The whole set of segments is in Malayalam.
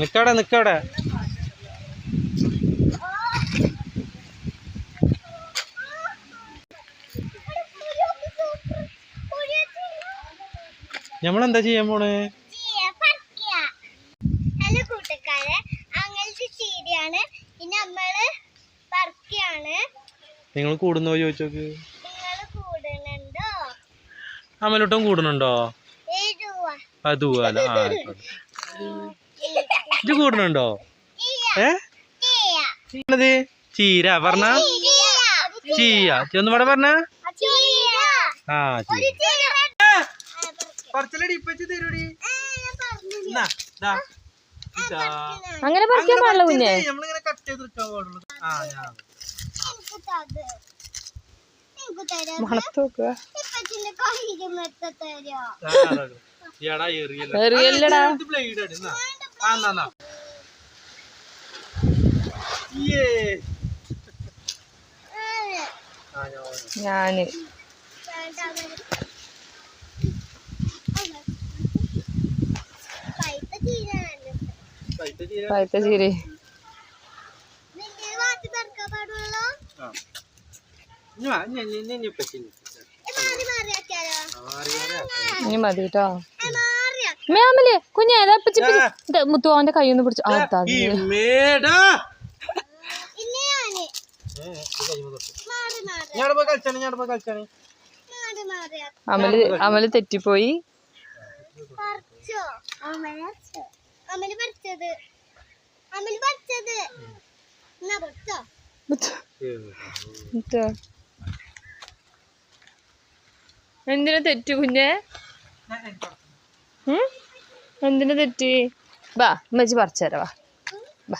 നിക്കവിടെ നിക്കവിടെ. നമ്മളെന്താ ചെയ്യാൻ പോണേ? ഹലോ കൂട്ടുകാരെ, അങ്ങനത്തെ ചീരയാണ് ഇനി നമ്മള് പറക്കാണ്. നിങ്ങൾ കൂടുന്നോ ചോദിച്ചോക്ക്. നിങ്ങള് കൂടുന്നുണ്ടോ? അമലോട്ടും കൂടുന്നുണ്ടോ? അതുപോലെ ഇത് കൂടുന്നുണ്ടോ? ചീര പറഞ്ഞ ചീയ ഒന്ന് ഇവിടെ പറഞ്ഞ ആ അങ്ങനെ പറിക്കാൻ പാടില്ല കുഞ്ഞെ. നമ്മളിങ്ങനെ കട്ട് ചെയ്ത് വെക്കാൻ പാടുള്ളൂ. ഞാന് പഴുത്ത ചീര ഇനി മതി കേട്ടോ. മേമല് കുഞ്ഞെ മുത്തുവാന്റെ കൈയൊന്ന് പിടിച്ചു. അമല് തെറ്റിപ്പോയി. എന്തിനാ തെറ്റ് കുഞ്ഞെ? എന്തിനാ തെറ്റ്? വാ ഉമ്മച്ചി പറിച്ചുതരാ. വാ വാ.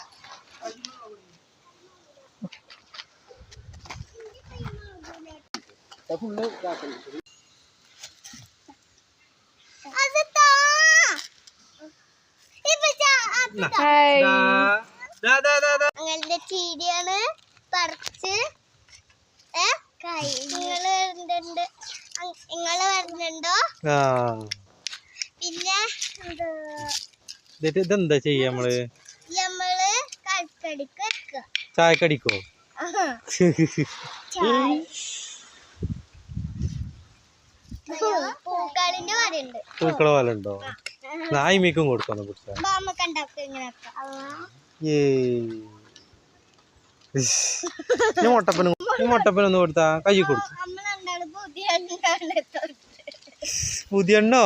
അങ്ങനത്തെ ചീരയാണ് പറിച്ച് നിങ്ങള് വരുന്നുണ്ടോ? പിന്നെ ഇതെന്താ ചെയ്യാ നമ്മള്? കൽക്കടിക്ക് വെക്കുക. ചായക്കടിക്കോ? പൂക്കളിന്റെ വരയുണ്ട്. പൂക്കള പോലെ ഉണ്ടോ? നായ്മീക്കും കൊടുക്കാന്ന് പിടിച്ച മുട്ടപ്പനൊന്ന് കൊടുത്താ കൈ കൊടുത്തു. പുതിയ എണ്ണോ?